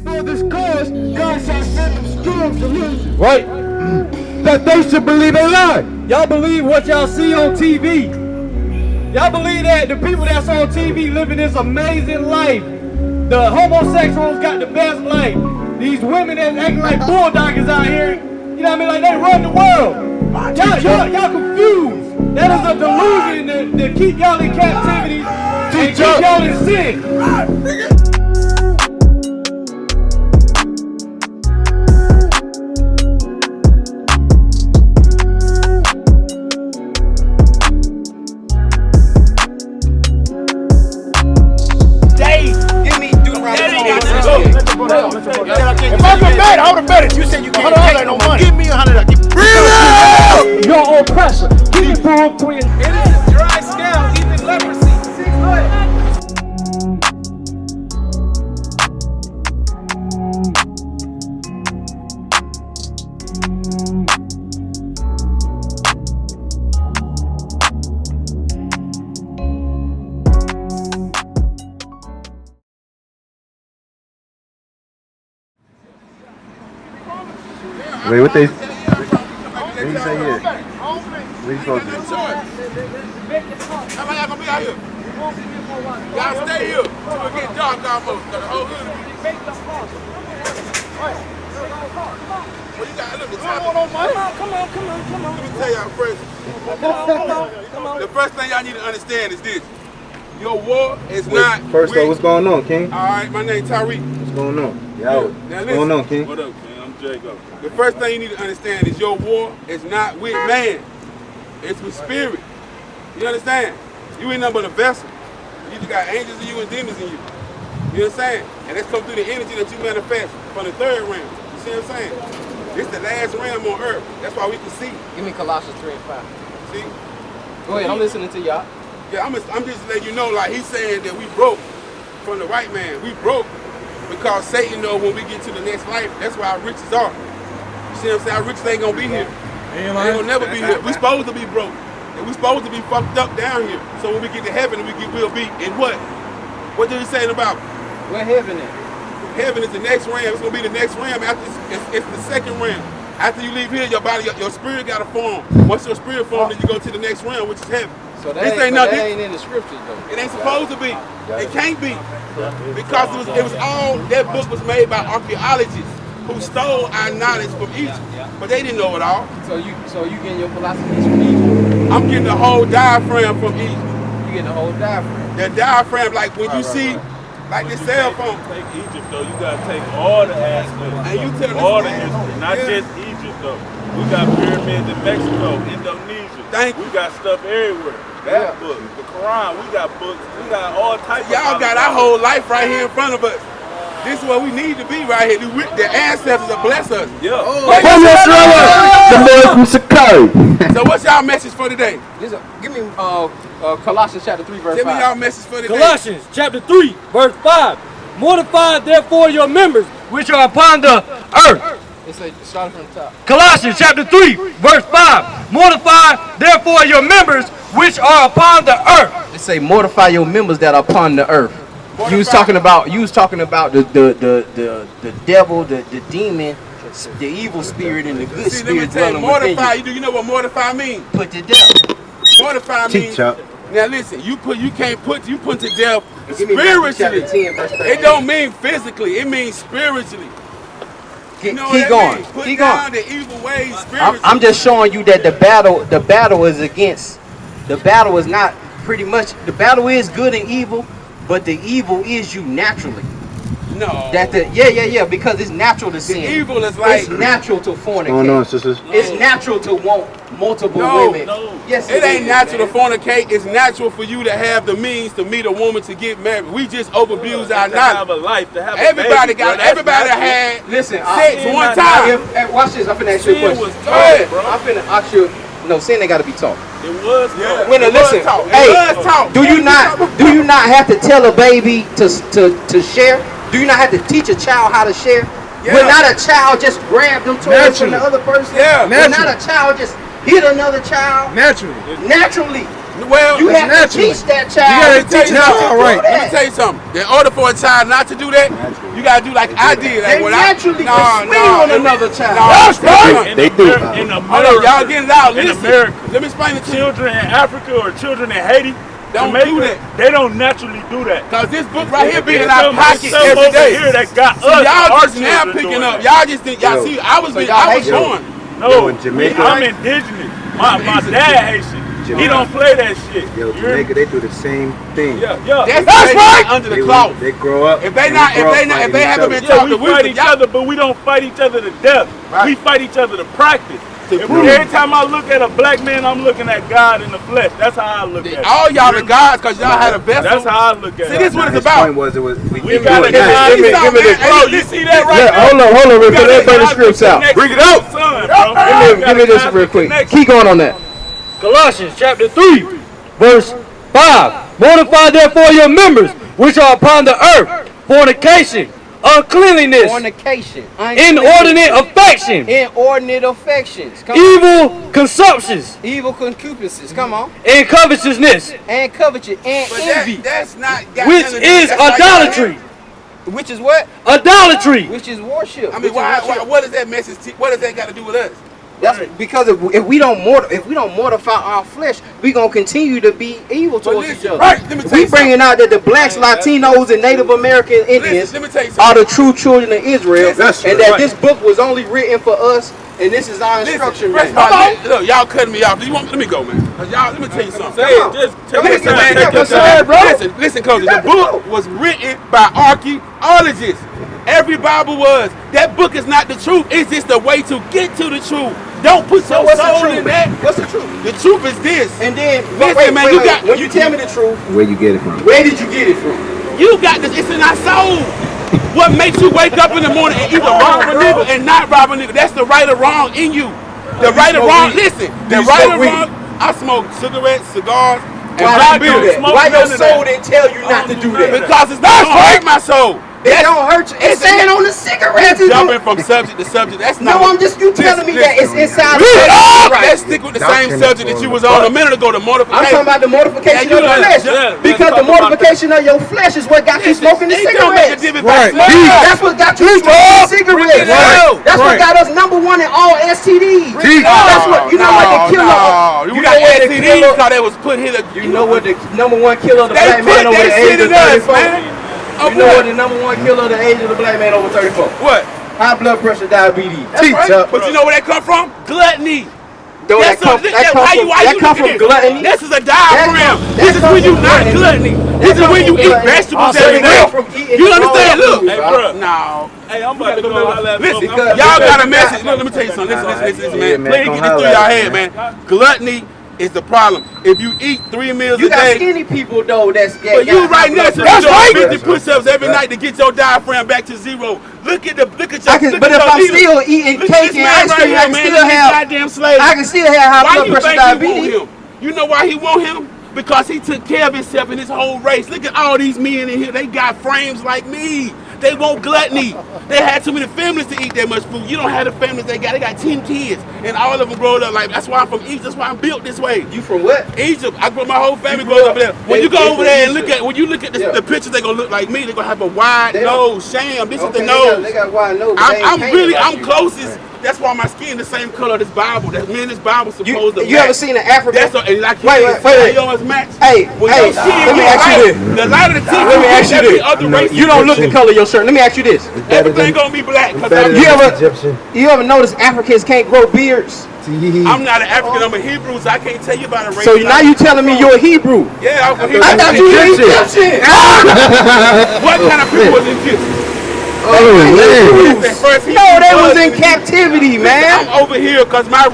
For this cause, God shall send them strong delusions. Right? That they should believe a lie. Y'all believe what y'all see on TV. Y'all believe that the people that's on TV living this amazing life. The homosexuals got the best life. These women that acting like bulldoggers out here, you know what I mean? Like they run the world. Y'all confused. That is a delusion to keep y'all in captivity and keep y'all in sin. If I can bet, I would have bet it. You said you can't take no money. Give me $100. Your oppressor. Give it full twin. It is dry scale, even leprosy. Wait, what you say here? What you supposed to do? How y'all gonna be out here? Y'all stay here till it get dark almost. Cause the whole hood will be. Well, you got look. Come on. Let me tell y'all first. Come on. The first thing y'all need to understand is this: your war is not. First though, what's going on, King? All right, my name's Tyreek. What's going on? Yo, what's going on, King? What up, King? I'm Jacob. The first thing you need to understand is your war is not with man. It's with spirit. You understand? You ain't nothing but a vessel. You just got angels in you and demons in you. You understand? And that's come through the energy that you manifest from the third realm. You see what I'm saying? This is the last realm on earth. That's why we can see. Give me Colossians 3:5. See? Go ahead, I'm listening to y'all. Yeah, I'm just letting you know, like he's saying that we broke from the white man. We broke because Satan knows when we get to the next life, that's where our riches are. You see what I'm saying? Our riches ain't gonna be here. They ain't gonna never be here. We supposed to be broke. And we supposed to be fucked up down here. So when we get to heaven, we'll be in what? What did he say about? Where heaven is? Heaven is the next realm. It's gonna be the next realm. After it's the second realm. After you leave here, your body, your spirit got to form. Once your spirit forms, then you go to the next realm, which is heaven. So that ain't in the scriptures though. It ain't supposed to be. It can't be. Because it was all, that book was made by archaeologists who stole our knowledge from Egypt. But they didn't know it all. So you getting your philosophies from Egypt? I'm getting the whole diaphragm from Egypt. You getting the whole diaphragm? The diaphragm, like when you see, like this cell phone. Take Egypt though, you gotta take all the aspects. And you tell all the history, not just Egypt though. We got pyramids in Mexico, Indonesia. We got stuff everywhere. That book, the Quran, we got books, we got all types of. Y'all got our whole life right here in front of us. This is where we need to be right here. The ancestors will bless us. Yeah. So what's y'all message for today? Give me Colossians chapter 3 verse 5. Give me y'all message for today. Colossians chapter 3 verse 5. Mortify therefore your members which are upon the earth. It's starting from the top. Colossians chapter 3 verse 5. Mortify therefore your members which are upon the earth. It say mortify your members that are upon the earth. You was talking about the devil, the demon, the evil spirit, and the good spirit dwelling within you. Mortify. You know what mortify means? Put to death. Mortify means. Now listen, you put to death spiritually. 10, verse 13. It don't mean physically. It means spiritually. You know keep going. Put keep down going. the evil ways spiritually. I'm just showing you that the battle is against. The battle is not pretty much. The battle is good and evil. But the evil is you naturally. No. Because it's natural to sin. The evil is like it's natural to fornicate. Oh no, sisters. It's natural to want multiple women. No. Yes, it ain't natural to fornicate. It's natural for you to have the means to meet a woman to get married. We just overabuse our knowledge. To have a life, to have everybody a baby, got. Everybody had. Listen, sex one time. Watch this. I'm finna ask you a question. Go ahead, bro. I'm finna ask you. No, sin ain't gotta be taught. It was taught. Listen, do you not have to tell a baby to share? Do you not have to teach a child how to share? Yeah. Will not a child just grab them toys from the other person? Yeah. Will not a child just hit another child? Naturally. Well, You have to teach that child. You gotta teach that child right. Let me tell you something. In order for a child not to do that, you gotta do like I did. Like They naturally can swing on another child. That's right. They do. In Hold on, y'all getting it out. In Listen. America, Let me explain it to you. children in Africa or children in Haiti, Don't Jamaica, do that. they don't naturally do that. Cause this book right here be in There's our some pocket over every day. here that got See, us, y'all our just now children picking doing up. that. Y'all just think y'all see. I was born. No, in Jamaica, I'm indigenous. My dad Haitian. He don't play that shit. Yo, Jamaica, they do the same thing. Yeah. That's right. Under the cloth. They grow up. If they and not, grow up if fighting they each haven't other. been Yeah, taught we the fight wisdom, each other, but we don't fight each other to death. Right. We fight each other to practice. To If- prove. Every time I look at a black man, I'm looking at God in the flesh. That's how I look at it. all y'all are gods because y'all had a vessel. That's how I look at See, it. this what it's His about. point was We didn't gotta do it. give me this. Bro, you see that right Yeah, there? hold on, real quick. Let me bring the scripts out. Bring it out. Give me this real quick. Keep going on that. Colossians chapter 3, verse 5. Mortify therefore your members which are upon the earth, fornication, uncleanliness, Fornication. inordinate affection, Inordinate affections. Come on. evil consumptions, Evil concupiscences. Come on. and covetousness, And covetous and But envy. that's not. got which nothing to do- is that's how y'all idolatry. live. Which is what? Idolatry. Which is worship. I mean, what does that message? What does that got to do with us? That's because if we don't mortify our flesh, we gonna continue to be evil But towards each listen, other. right? Let me tell We you something. bringing out that the blacks, Latinos, and Native American Indians Let me tell you are something. the true children of Israel, That's and right. that this book was only written for us, and this is our instruction Listen, manual. look, y'all cutting me off. Do you want? Let me go, man. 'Cause y'all, let me tell you something. Say it. Just take your Listen, time. man. Take your time. Listen, cause the book was written by archaeologists. Every Bible was. That book is not the truth. It's just a way to get to the truth. Don't put your What's the soul truth? in that. What's the truth? The truth is this. And then, Listen, man, you got- when you tell me the truth, Where you get it from? where did you get it from? You got this. It's in our soul. What makes you wake up in the morning and either rob a nigga and not rob a nigga? That's the right or wrong in you. The right or smoke wrong. weed? Listen, Do the you right smoke or weed? wrong. I smoke cigarettes, cigars, and Why black not do beer. that? Why your soul didn't tell you not to do that? Because it's not gonna hurt my soul. It don't hurt you. It's saying on the cigarettes. it don't- Jumping from subject to subject. That's No, not. what- I'm just you telling me Listen, that it's inside. Read it the up! right. Let's stick with the same Doctrine subject that you was on a minute ago, the I'm mortification. talking about the mortification Yeah, of the you flesh. know, Because the mortification of your flesh is what got you smoking the It don't make a cigarettes. difference Right. by smoking. That's what got you smoking the cigarettes. Right. That's what Right. got us #1 in all STDs. Teach. That's what you know what the killer. No. You got know what the STDs killer. because they was put here. You know what the #1 killer of the They black put man over that the shit age of in us, 34? man. You know what the #1 killer of the age of the black man over 34? What? High blood pressure, diabetes. Teach. Right. But you know where that come from? Gluttony. Though That's that come from gluttony. This is a diaphragm. That This is come when you from not gluttony. gluttony. This is come when you from eat gluttony. vegetables Also, every it day. come from eating You the understand? wrong Look. food, Hey, bro. bro. No. Hey, I'm about to go holler at Listen, folks. I'm y'all about got to- a message. Look, let me tell you something. Listen, Yeah, man. man, Please come get this through holler y'all at head, me, man. Gluttony is the problem. If you eat 3 meals You a got day, skinny people though that's but you right now to That's do right. 50 push-ups every night to get your diaphragm back to zero. Look at your. But if look I'm at your still eating Look at cake this and man ice right cream, here, I can man. still Look at this have goddamn slave. I can still have high Why blood you pressure, think he want diabetes. him? You know why he want him? Because he took care of himself and his whole race. Look at all these men in here. They got frames like me. They want gluttony. They had too many families to eat that much food. You don't have the families they got. They got 10 kids. And all of them growing up like, that's why I'm from Egypt. That's why I'm built this way. You from what? Egypt. I grew up, my whole family You grew grows up- over there. When they- you go they over from there and Egypt. when you look at Yeah. the pictures, they gonna look like me. They gonna have a wide They nose. Sham. This is Okay, the nose. They got wide nose. but they ain't I'm painted really, like I'm you. closest. That's why my skin the same color as this Bible. That me and this Bible supposed to You match. ever seen an African? That's what, and like Wait. you always match. Hey, When hey, your skin let me get ask you lighter, this. the lighter the teeth, Let me ask you every this. other race. You don't look the color of your shirt. Let me ask you this. Everything gonna be black. Cause Better than You ever- Egyptian. You ever notice Africans can't grow beards? I'm not an African. I'm a Hebrew, so I can't tell you about a race. So now you telling me you're a Hebrew? Yeah, I'm a Hebrew. I thought you were Egyptian. What kind of people was Egyptian? Oh, First No, they was in captivity, man. I'm over here because my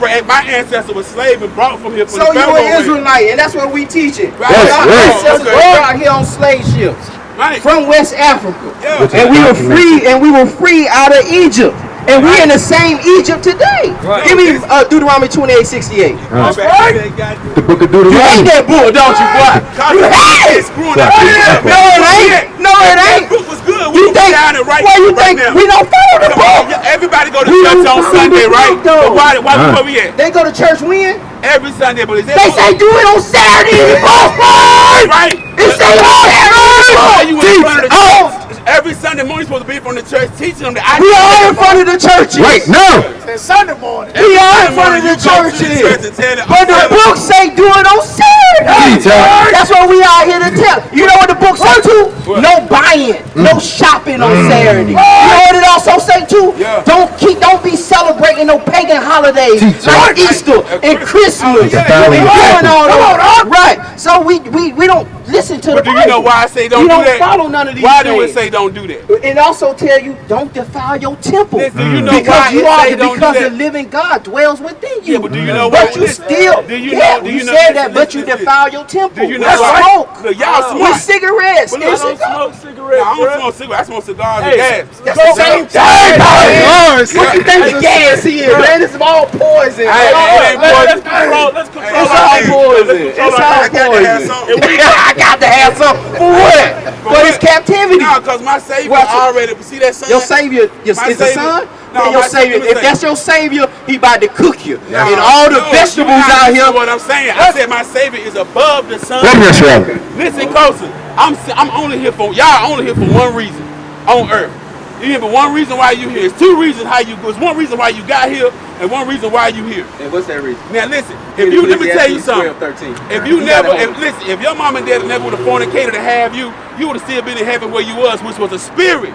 ancestor was slave and brought from here from So the you Pharaoh an race. Israelite, and that's what we teaching. Right. Our Right. ancestors Okay. were out here on slave ships Right. from West Africa, Yeah. and we were free out of Egypt, and we in the same Egypt today. Right. Give me Deuteronomy 28:68. That's right. right. The book of You hate Deuteronomy. that book, don't you, boy? You hate it. Screwing Right. up. No, it ain't. No, it That ain't. book was good. We You can think? down and right. Why you right think now. we don't follow the Come on, book? everybody go to We church don't on follow Sunday, the right? book, though. But why where we at? They go to church when? Every Sunday, but They say do it on Saturday. right. It say on You in front of the church. Every Sunday morning, you're supposed to be from the church teaching them that we are in front of the churches. Right now. It's Sunday morning. We are in front of the churches. But the book say do it on Saturday. That's what we are here to tell. You know what the book say too? No buying, no shopping on Saturday. You know what it also say too? Don't be celebrating no pagan holidays like Easter and Christmas. Right. So we don't listen to the Bible. Do you know why I say don't do that? You don't follow none of these Why things. do it say don't do that? It also tell you don't defile your temple. Do you know Because why you it are say don't do because that? the living God dwells within you. Yeah, but do you know But why? you still, Do you know? you said that, but you defile your temple. Do you know With why? smoke. Look, y'all With smart. cigarettes. I don't smoke cigarettes, I don't bruh. smoke cigarettes. I smoke cigars and Hey, gas. That's the same thing. What you think the gas is, man? It's all poison. Let's control. It's all poison. It's all poison. I got to have something. For what? For his captivity. No, because my Savior already, see that son? Your Savior is My the Savior- son? No, Then your my Savior, Savior- if that's your Savior, he about to cook you. No, And all the no, vegetables you're not out listening here. to what I'm saying. I said my Savior is above the sun. That's right. Listen closer. I'm only here for y'all. Only here for one reason on earth. You here for one reason why you here. It's two reasons how you go. It's one reason why you got here and one reason why you here. And what's that reason? Now listen, if you let me tell you something. If you never, if your mom and dad never would have fornicated to have you, you would have still been in heaven where you was, which was a spirit.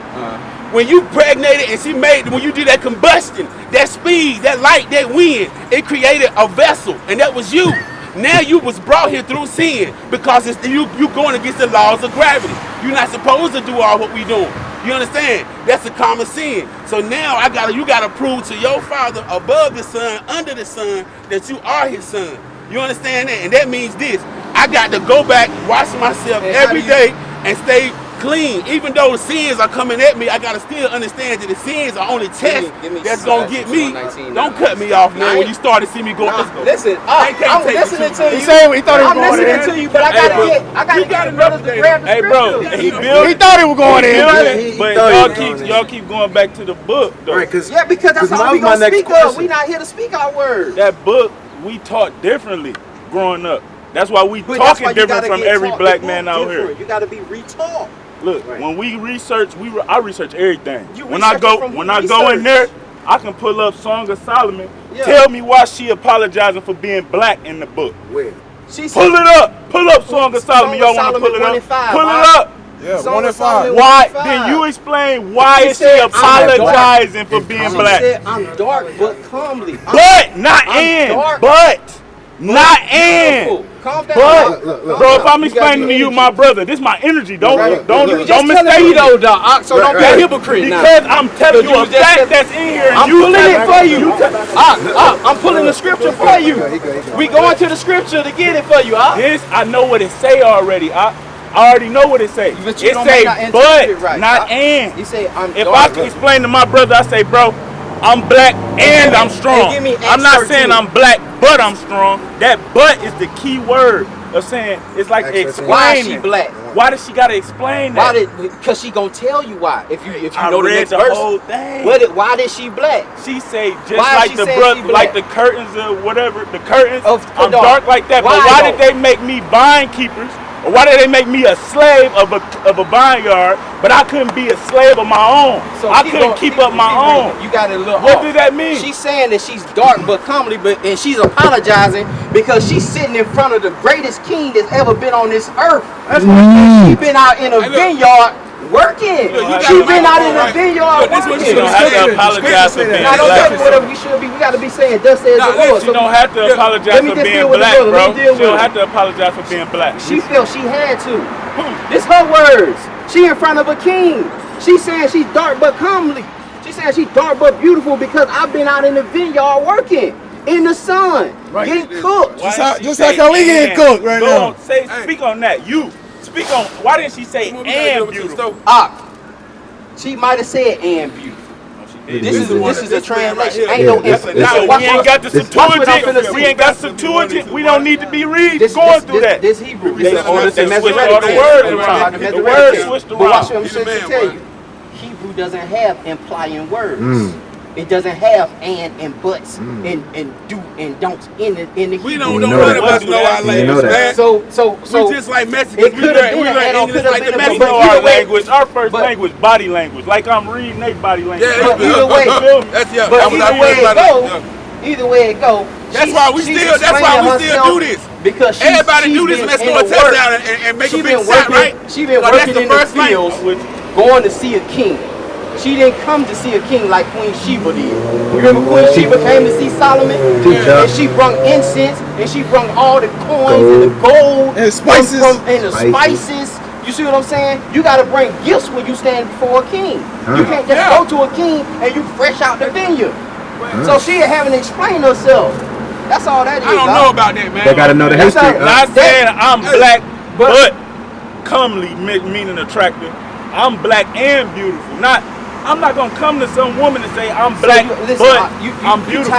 When you pregnated and she made, when you did that combustion, that speed, that light, that wind, it created a vessel, and that was you. Now you was brought here through sin because it's you going against the laws of gravity. You're not supposed to do all what we doing. You understand? That's a common sin. So now you gotta prove to your father above the sun, under the sun, that you are his son. You understand that? And that means this. I got to go back, wash myself every day, and stay clean. Even though the sins are coming at me, I gotta still understand that the sins are only tests that's gonna get me. Don't cut me off now when you start to see me going. Listen, I'm listening to you. He said he thought he was I'm going listening in. to you, but I gotta get brothers to grab the Hey, bro, scripture. he built. He thought he was going in. But y'all keep going back to the book, though. Right, because Yeah, because that's all we gonna speak of. We not here to speak our word. That book we taught differently growing up. That's why we But that's why talking you different gotta from get every taught black the man book out different. here. You gotta be retaught. Look, when we research, I research everything. You When I research go it from when I go in research. there, I can pull up Song of Solomon. Yeah. Tell me why she apologizing for being black in the book. She Pull it up. Pull up Song of Solomon. Y'all want to pull it 1 up? and 5, Pull right? it up. Yeah, Song 1 of and 5. Solomon. Why? 1 and Then 5. you explain why She is she said, I'm apologizing for being She black? said, I'm dark but comely. But not I'm in. dark, But not beautiful. in. Calm down. But, Calm bro, down. if I'm You got explaining to you, energy. my brother, this is my energy. Don't Just mistake telling me it. though, dog. So don't be a hypocrite now. Because I'm telling you a was just fact telling- that's in here. And I'm you pulling it for you. you I'm pulling the scripture for you. We going to the scripture to get it for you. This, I know what it say already. I already know what it say. But you It don't say not interpret but, it right. not and. He say I'm If dark. I can explain to my brother, I say, bro, I'm black and I'm strong. give me I'm not Acts saying 13. I'm black, but I'm strong. That but is the key word of saying, it's like explaining. Why is she black? Why does she gotta explain Why that? because she gonna tell you why. If you I know the read next the verse. whole thing. Why did she black? She say just Why like she the saying brother, she like black? the curtains or whatever, the curtains. Of I'm dark. dark like that. Why But why though? did they make me vine keepers? Or why did they make me a slave of a vineyard? But I couldn't be a slave of my own. I couldn't keep up my own. You got it a little What off. does that mean? She's saying that she's dark but comely, and she's apologizing because she's sitting in front of the greatest king that's ever been on this earth. She's been out in a vineyard working. She's been out in a vineyard working. She don't have to apologize for being Now don't tell me black. whatever we should be. We got to be saying, "Thus says the Lord." She don't have to apologize Let me for just being deal with the black, brother. bro. Let me deal She don't with have to apologize for being black. She felt she had to. This her words. She in front of a king. She saying she's dark but comely. She saying she's dark but beautiful because I've been out in the vineyard working in the sun, getting cooked. Just like how we getting cooked right now. Speak on that. You speak on. Why didn't she say and beautiful? She might have said and beautiful. This is a translation. Yeah, Ain't no yeah, emphasis. Now, we ain't got the Septuagint. We ain't got see. Septuagint. We don't need to be reading. This Going through that. This Hebrew. They This switched this all the Masoretic words text. around. The The Masoretic words text. switched But watch around. what I'm saying to tell you. Hebrew doesn't have implying words. It doesn't have and buts and do and don'ts in the. We don't know none of us know our language, man. So we just like Mexicans. We learn English like the We Mexicans. know our language. Our first language, body language. Like I'm reading their body language. Yeah, either way, that's yeah. but That was our first language. either way it go. That's why we still do this. Because everybody do this and let's go and test out and make a big shot, right? She been working in the fields, going to see a king. She didn't come to see a king like Queen Sheba did. You remember Queen Sheba came to see Solomon? And she brought incense, and she brought all the coins and the gold and spices. And the spices. You see what I'm saying? You got to bring gifts when you stand before a king. You can't just go to a king and you fresh out the vineyard. So she having to explain herself. That's all that is. I don't know about that, man. They got to know the history. Not saying I'm black, but comely, meaning attractive. I'm black and beautiful. I'm not gonna come to some woman and say I'm black, but I'm beautiful.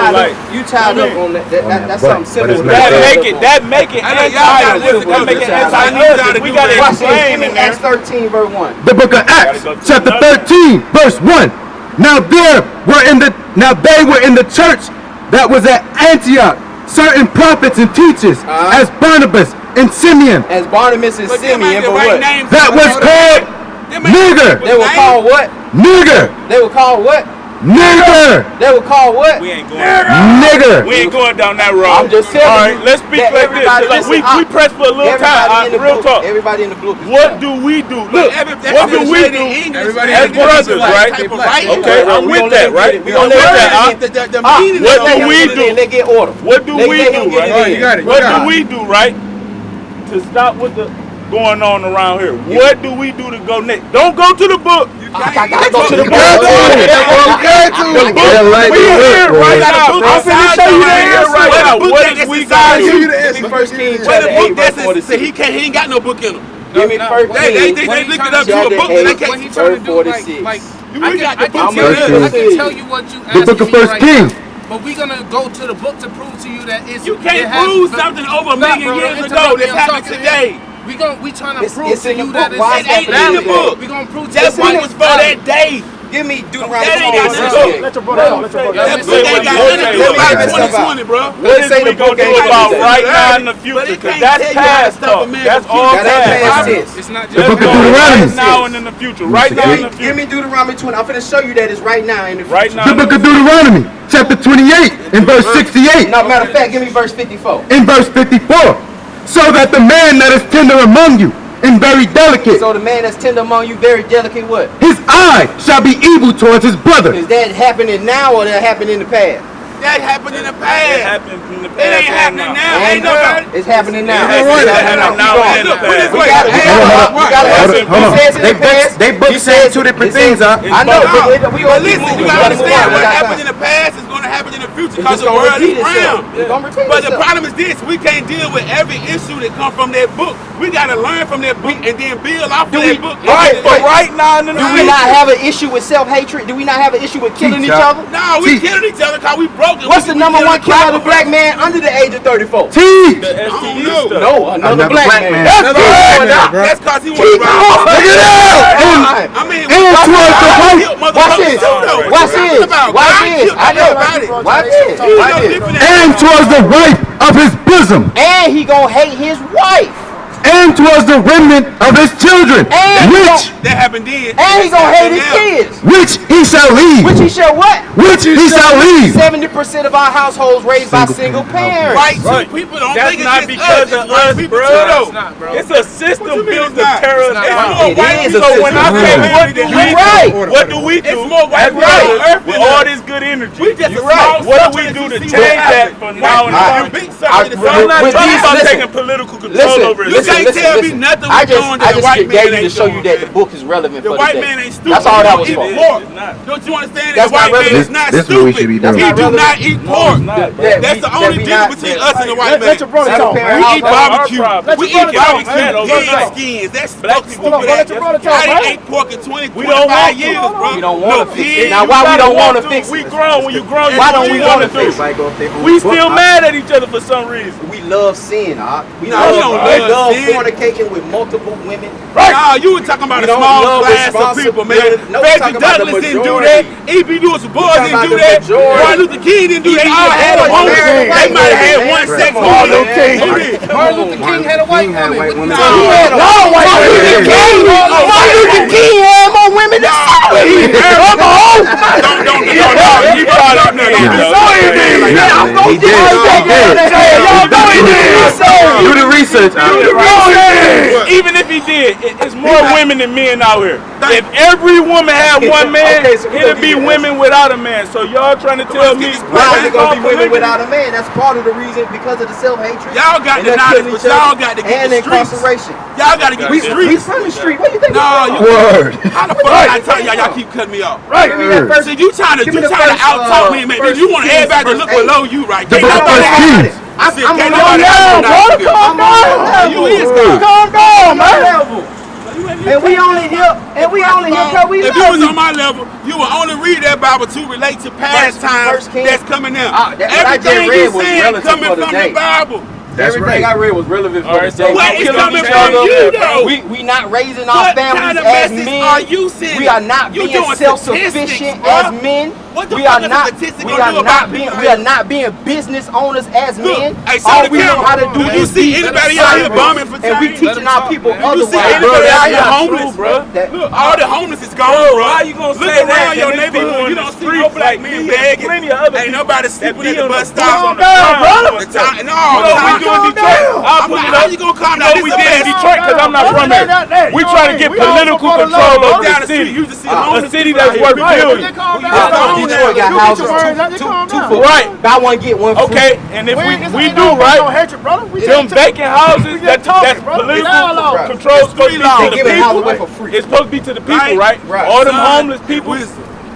You tied up on that. That's something simple. That make it anti-us. We gotta explain in there. Acts 13 verse 1. The book of Acts, chapter 13, verse 1. Now they were in the church that was at Antioch, certain prophets and teachers, as Barnabas and Simeon. As Barnabas and Simeon, but what? That was called nigger. They were called what? Nigger. They were called what? Nigger. They were called what? We ain't going. Nigger. We ain't going down that road. I'm just telling you. All right, let's speak like this. We press for a little time. Real talk. Everybody in the blue. What do we do? Look, what do we do as brothers, right? Okay, I'm with that, right? We gonna let that. What do we do? They get order. What do we do, right? Oh, you got it. What do we do, right? To stop with the going on around here. What do we do to go next? Don't go to the book. I gotta go to the book. We here right now. I'm finna show you the answer right now. What is we got to do? Give me 1 Kings Where the chapter 8 book that verse 46. says he ain't got no book in him. Give me 1 Kings They looked it up to a book. They can't. verse 46. We got the book I can tell you what you The book of First Kings. But we're gonna go to the book to prove to you that it's. You can't prove something over a million years ago that's happening today. We trying to prove it's to in the you that book. Why it's is that in the book? We gonna prove to That you book was for that day. Give me Deuteronomy. That ain't got nothing to do. Let your brother talk. That book ain't got nothing to do about 2020, bro. What is we gonna do about right now in the future? Because that's past stuff. That's all past. It's not The just book of Deuteronomy. Right now and in the future. Right now in the Give me future. Deuteronomy 20. I'm finna show you that it's right now in the future. Right now. The book of Deuteronomy, chapter 28, and verse 68. No, matter of fact, give me verse 54. In verse 54. So that the man that is tender among you and very delicate, So the man that's tender among you, very delicate, what? his eye shall be evil towards his brother. Is that happening now or that happened in the past? That happened in the It past. happened in the It past. ain't happening now. Ain't nobody. It's happening now. It happening now and in the past. We got it. They both saying two different things, huh? I know, but we But gonna listen, you gotta understand what happened in the past is gonna happen in the future because the world is round. But the problem is this: we can't deal with every issue that come from that book. We gotta learn from that book and then build off of that book. Right, but right now in the Do we not have an issue with self-hatred? Do we not have an issue with killing each other? No, we killing each other because we broke. What's the number one killer of a black man under the age of 34? T. The STD know. stuff. No, another black man. That's because he was around. Look it out. I mean, And towards the right. Watch this. Watch this. Watch this. I know. Watch this. Watch this. And towards the wife of his bosom. And he gonna hate his wife. And towards the remnant of his children. And that happened then. And he gonna hate his kids. Which he shall leave. Which he shall what? Which he shall leave. 70% of our households raised by single parents. White people don't That's think not it's because just of us. us, People bro. too, not, bro. It's a system built to not? tear us It's down. not. It is a So when I system. say what do we You're right. do, what do we do? It's more white as people on brothers earth with than all us. this good energy? We just a right. small What do we substance do to you see change what that happened. from now White on? people big something to I'm not With talking these- about listen. taking political control over it. You can't tell me nothing we're doing that the white man gave you to ain't show you doing, that the man. book is relevant The for white today. man ain't stupid. That's all that was He for. don't eat pork. It's not. Don't you understand? That's The white not man relevant. is not This is stupid. what we should be doing. He do not eat pork. not, bro. That's the only difference between us and the white man. Let your brother talk. We eat barbecue. Let We your eat brother talk, barbecue man. pig skins. That's Black fucking people stupid. let your brother talk, I didn't man. ate pork in 20, We don't 25 want to. years, bro. We don't want to fix it. pig. Now, why we don't want to fix it? We grown when you grown. Why don't we want to do? fix it? We still still mad at each other for some reason. We love sin. We No, we don't love sin. fornicating with multiple women. Nah, you were talking about a small class of people, man. No, Frederick Douglass didn't do that. E.B. Lewis Du Bois didn't do that. Martin Luther King didn't do that. They all had a woman. They might have had one sex. Martin Luther King had a white woman. Martin Luther King had more women than Sally. Come on. Do the research. Even if he did, it's more women than men out here. If every woman had one man, it'd be women without a man. So y'all trying to tell me Why is it gonna be women without a man? That's part of the reason, because of the self-hatred. Y'all got the knowledge, but y'all got to get and the streets. incarceration. Y'all got to get the We streets. from the street. What do you think? No, Word. how the fuck I tell y'all keep cutting me off? Right. Give me that first. So you trying to out-talk me, man. You want everybody to look below you, right? The Can't book of nobody First have Kings. it. I'm Can't on your nobody have level, it. bro. Calm down. You is God. Calm down, man. And we only here because we If you love was you. on my level, you would only read that Bible to relate to past times First Kings. that's coming in. What I just Everything read you was saying relative coming for the from day. the Bible. Everything I read was relevant for the day. What is We coming each from other. you, though? We not raising our What families kind of as message men. are you sending? We are not You being doing self-sufficient statistics, as bruh. men. What the We fuck are is a not. statistic We gonna are do about not being. people? We are not being business owners as Look, men. hey, All so we know how to do you is see be anybody out here servants. bombing for and we change? teaching our people You see otherwise. anybody out here that's not homeless, true, bro. That- Look, all the homeless is gone, Bro, bro. how you gonna Look say around that? your And there's people neighborhood, in you the don't see streets no black like men me and begging. plenty of other Ain't people nobody that sleeping be at the on bus the stop. on the ground. The time, no, You know what we do in Detroit? I'll put it how up. you gonna calm You down? know what we did in Detroit, because I'm not from here. We try to get political control over the city. A city that's worth billions. Detroit got houses two for Right. buy one get one free. Okay, and if we do right, them vacant houses that's political control supposed to be to the giving houses away people. for free. It's supposed to be to the people, right? Right. All them homeless people.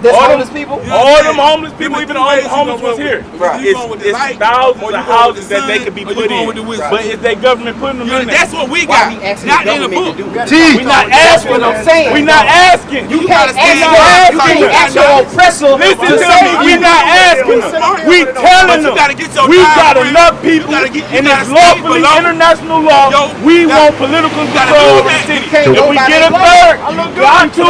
There's All homeless them- people. All them homeless people, even the homeless was here. Right. It's thousands of houses that they could be put in. But is they government putting them in there? That's what we Why got. we asking Not the in the government book. to do that? T. We not That's asking what I'm them. saying. We not asking. You can't gotta ask stand your, up. you can't ask your oppressor. Listen to to say me. We not asking them. We telling But you them. gotta get your We time got frame. enough You people, gotta get- you and gotta it's stay lawfully below. international law. Yo, We gotta- want political gotta control do of the that. city. can't If go we by get a that law. third, got to.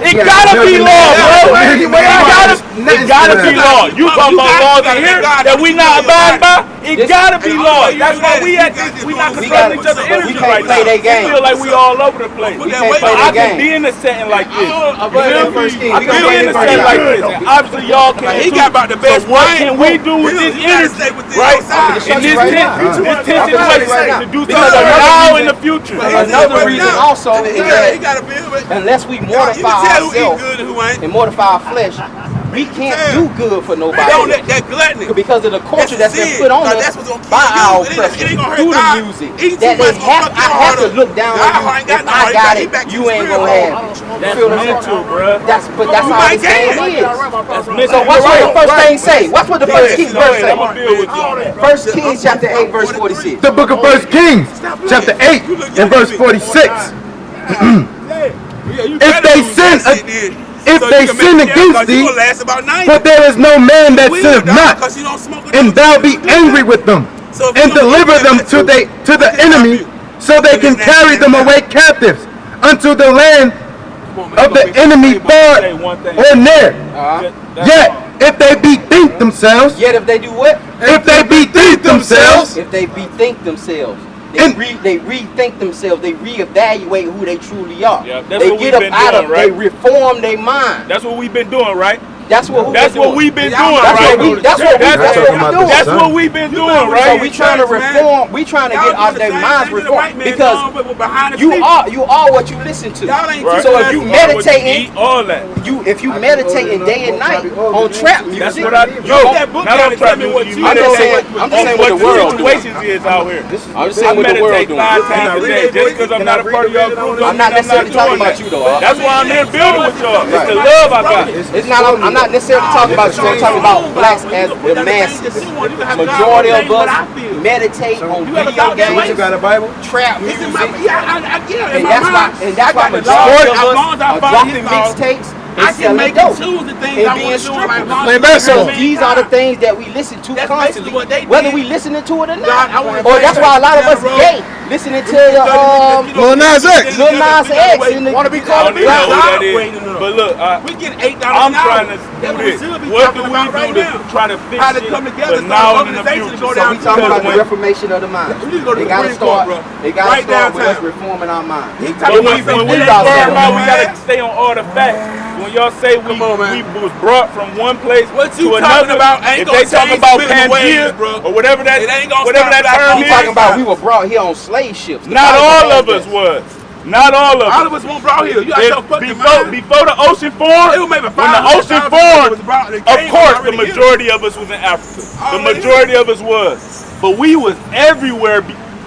It gotta be law, bro. It gotta be law. You talking about laws in here that we not abiding by? It gotta be law. That's why we at this. We not controlling each other's energy right now. play that game. We feel like we all over the place. We can't But play I that can game. be in a setting like this. I I can be in a setting like this. And obviously y'all can He too. got about the best So what brain. can we do with this You gotta energy? stay within Right? your side. In this right tense now. situation right now. to do Because something another now reason- in the future. Another reason also is He that got a bill, but unless we you mortify can tell who eat ourselves good and who ain't. and mortify our flesh, we can't do good for nobody Don't else. let that gluttony. Because of the culture that's been sin. put on Like, us that's what's gonna by kill our you. It oppressors ain't gonna hurt through the God. music. Eating That too they much gonna have, fuck I your have heart to up. look down God on you. ain't got If no I heart. got He it, back to you his ain't real gonna heart. have it. You That's feel what I'm mental, saying? bruh. That's You how might this game get it. is. That's mental. So watch what the first thing say. Watch what the first Kings verse I'm gonna say. deal with you on that. First Kings chapter 8 verse 46. The book of First Kings, chapter 8 and verse 46. If they sin, if they sin against thee, for there is no man that sinneth not, and thou be angry with them, and deliver them to the enemy, so they can carry them away captives unto the land of the enemy far or near. Yet if they bethink themselves, Yet if they do what? if they bethink themselves, If they bethink themselves. And- They rethink themselves. They reevaluate who they truly are. Yeah, that's they what get we've up been out doing, of. right? They reform their mind. That's what we've been doing, right? That's what That's what we've been doing, That's right? what we. That's what we. That's what we doing. That's what we've been doing, So right? we trying to reform. We trying to get out their minds reformed because you are what you listen to. Right. So if you What you meditating, eat, all that. if you meditating day and night on trap music, That's what I do. that book Not gotta on trap tell me what music. you You I'm just meditate saying- I'm just on saying what what the the world situations is out here. I'm just I saying what the world meditate doing. 5 times a day. Just because I'm not a part of y'all group, I'm not necessarily talking about you though. That's why I'm here building with y'all. It's the love I got. It's not. I'm not necessarily talking about you. I'm talking about blacks as the masses. Majority of us meditate on video games, got a Bible? trap music, and And that's why majority of us are dropping mixtapes and selling dope and being strippers. So these are the things that we listen to constantly, whether we listening to it or not. Or that's why a lot of us gay listening to Lil Nas X. Lil Nas X. Want to be called I don't know who that is. But look, We get $8 I'm an hour. trying to do this. What do we do to try to fix How to it come together, for now and in the organizations future? go So down we talking about the Because reformation of the mind. You need to go to They the gotta Supreme Court, start. bro. They gotta Right start with us downtown. reforming our mind. He But talking about when we something talk else. about, we gotta stay on all the facts. When y'all say we was brought from one place What you to talking another, about ain't if gonna they talk change about living ways, Pangea bro. or whatever that It ain't gonna whatever stop that black term We is, talking about we were brought here on slave ships. The not Bible all has of us that. was. Not all of us. All of us won't brought here. You got your fucking mind. Before the ocean It formed, was maybe when the 500,000 ocean people formed, was brought- they of came course the already here. majority of us was in Africa. The Already majority of us was. But we was everywhere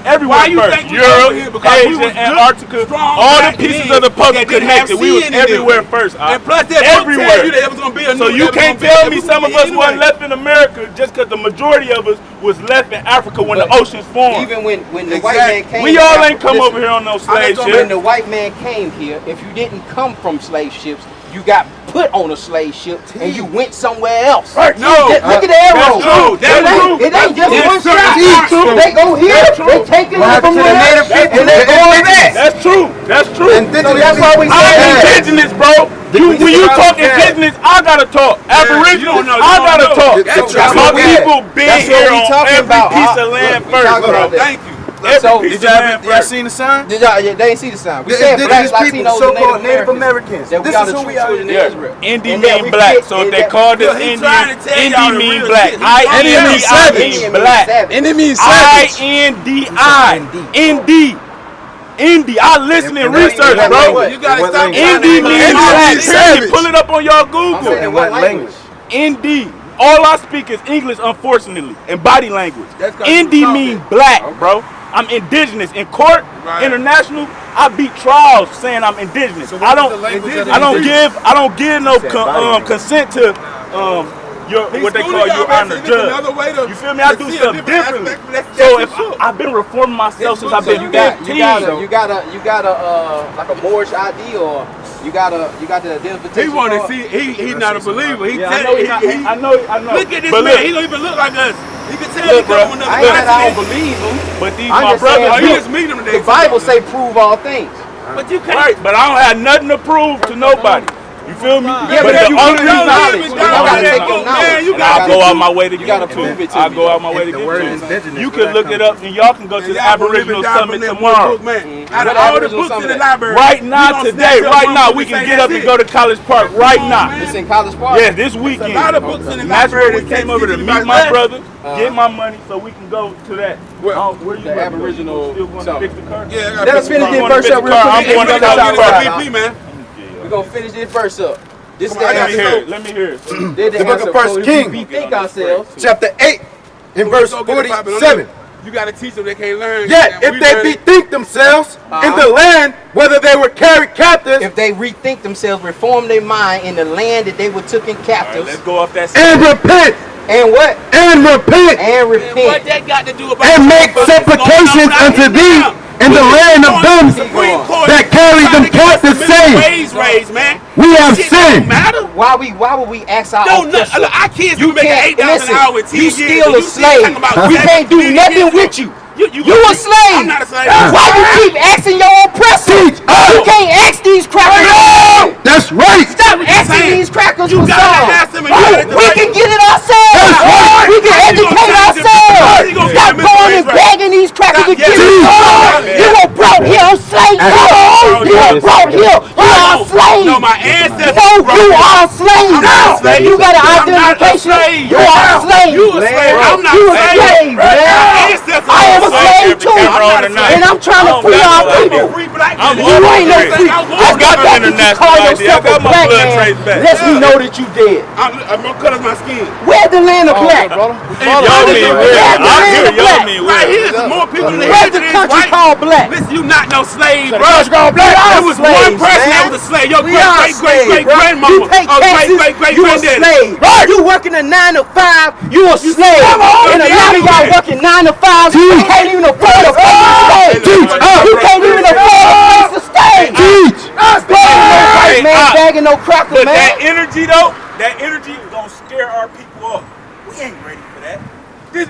everywhere Why you first. think we over here? Europe, Because we Asia, was good, Antarctica, strong all the black pieces men of the puzzle that didn't have connected. We was sin in them. everywhere first. And plus that book everywhere. tell you that it was gonna be a So new- you that was can't gonna be- tell that me was some gonna of be us weren't anyway. left in America just because the majority of us was left in Africa when the But oceans formed. Even when the Exactly. white man came, We all to ain't come Africa, over here on no slave gonna- When ship. the white man came here, if you didn't come from slave ships, you got put on a slave ship and you went somewhere else. No, Look at the arrows. true. That's true. It ain't just That's one true. shot. That's true. They go here, That's true. they take it What from happened to the there, native people? and they go on that. That's true. That's true. So that's why we I'm say indigenous, bro. When you talk indigenous, I gotta talk. Aboriginal, you don't know, I you gotta don't know. talk. That's My true. people been That's what here we on talking every about. piece of land We first, talking bro. about that. Thank you. Every So, piece Did of y'all land y'all first. seen the sign? Did y'all, they ain't see the sign. We The said black indigenous people, Latinos, so-called and Native Americans. that we This are is the who true we are. children of Yeah, Israel. Indy And that mean we black. fit- So if and they that- called us Look, he trying to tell Indian, y'all the Indy mean real black. shit. He I-N-D-I Indian mean savage. mean black. And it means savage. I-N-D-I. Indy. Indy. I listen and research, what bro. language? You gotta What stop language? trying to Indy put means him Indy on black. means shit. Period. savage. Pull it up on y'all I'm Google. saying In what what language? ND. All I speak is English, unfortunately, and body language. That's 'cause ND you talking. mean black, bro. I'm indigenous. In court, Right. international, I beat trials saying I'm indigenous. I don't give no consent to what they call your honor judge. You feel me? I do stuff differently. So if I've been reforming myself since I've been You 15. got a like a Moorish ID, or you got the identification. He want to card? see. He's not a believer. He Yeah, tell I know. Look at this But man. look, He don't even look like us. He can tell Look, he come bro. from I another ain't that I don't continent. believe them. but these I'm my just saying, brothers. You look, just meet him today. the Bible say prove all things. But you can't. Right, but I don't have nothing to prove to nobody. You feel me? Yeah, but if you only prove reason knowledge, you you gotta gotta take take your your knowledge. knowledge. You and I'll go out my way to You get gotta it to prove you. it to I'll me. go out my way to The get word it to indigenous, you. You where can that look come it up and y'all can go to the Y'all gonna live Aboriginal and die from Summit that tomorrow. book, man. Out What of all the Aboriginal books in the Summit? library, Right you now, gonna today, snatch up right one now, book we and can say get up that's and it. go to College Park right now. It's in College Park. Yeah, this weekend. A lot of books in the And that's where we library came that over to teach you meet about my that. brother, get my money, so we can go to that. Well, Where you the at? Aboriginal Still going to Summit. fix the car? Yeah, I Let got us finish this I'm verse gonna up real fix the car. quick. I'm going to Let's the go College get Park. a VP, man. We're gonna finish this verse up. This is Come on, the I Let me gotta hear answer. it. Let me hear it. They're the The book answer of First for if Kings. we think ourselves. Chapter 8 in verse Go get a Bible. 47. You gotta teach them they can't learn. Yet, Man, if we they learning. bethink themselves in the land, whether they were carried captives If they rethink themselves, reform their mind in the land that they were taken All right, captives, let's go off that. and repent, and what? and repent, And What repent. that got to do about and make what's going supplications on out unto here thee now? in the land of them that carried them captives, saying, Raised, man. we have Shit sinned. don't matter. Why would we ask our Don't oppressor? look, our kids You you making can't $8,000 an hour with 10 you years. still and a you still slave. talking about We 7 can't do million nothing years with ago. you. You a slave. I'm not a slave. Why you keep asking your oppressor? Teach us. You can't ask these crackers. That's right. Stop asking these crackers You for gotta songs. ask them and you gotta We can get it ourselves. That's right. We can How you educate gonna change it? ourselves. How you gonna Stop get going and them right? begging these crackers to Stop give you yelling. songs. Yeah. You were brought here on slave ships. You were brought here. You are a slave. No, my ancestors. No, brought you me. are a slave. I'm not a slave. You got an I'm not a identification. slave. You are a slave. You a slave. I'm not You a a slave. slave, My man. ancestors I am a were slave too. camera on tonight. And I'm trying to I don't free got our no people. idea. free black I'm men. You ain't no free. I got the international call ID. I yourself got a my black blood man. traced back. Lets me know that you dead. I'm gonna color my skin. Where's the land of black? Y'all mean real. Where's the I'm land here. of Y'all black? mean Right real. here, there's more people in the Where's head the than country white. called black? Listen, you not no slave, bro. country called black. There was Slaves, one person man. that was a slave. Your We great, are great, great, slaves, great bro. grandmama. You pay Oh, taxes, great, great, great you a granddaddy. slave. You working a 9 to 5, you a slave. And a lot of y'all working 9 to 5, you can't even afford a place to stay. You can't even afford a place to stay. Teach. Begging no white man, begging no cracker, But man. that energy though, that energy is gonna scare our people off. We ain't ready for that.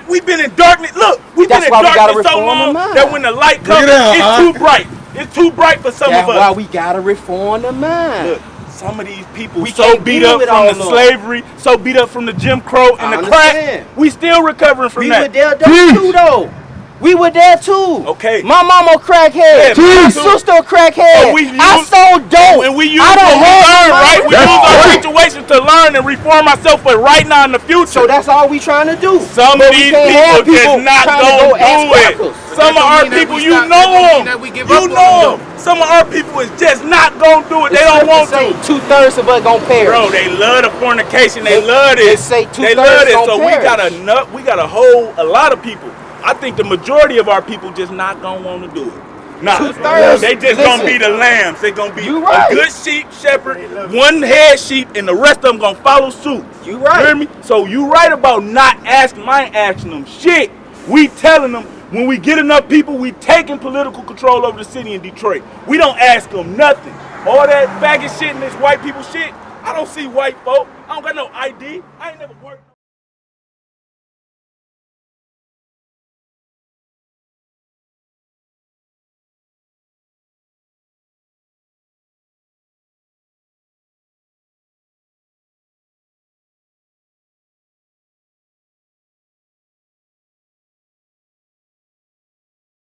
We've been in darkness. Look, we've been in darkness so long that when the light comes, it's too bright. It's too bright for some of us. That's why we gotta reform the mind. Look, some of these people so beat up from the slavery, so beat up from the Jim Crow and the crack. We still recovering from that. We were there too, though. We were there too. Okay. My mama a crackhead. My sister a crackhead. I sold dope. And we use what we learn, right? We use our situation to learn and reform ourselves for right now in the future. So that's all we trying to do. Some of these people just not gonna do it. Some of our people, you know them. You know them. Some of our people is just not gonna do it. They don't want to. 2/3 of us gonna perish. Bro, they love the fornication. They love it. They love it. So we got a whole a lot of people. I think the majority of our people just not gonna want to do it. Nah, they just gonna be the lambs. They gonna be a good sheep shepherd, one head sheep, and the rest of them gonna follow suit. You right. You hear me? So you right about not asking. I ain't asking them shit. We telling them when we get enough people, we taking political control over the city in Detroit. We don't ask them nothing. All that faggot shit and this white people shit. I don't see white folk. I don't got no ID. I ain't never worked.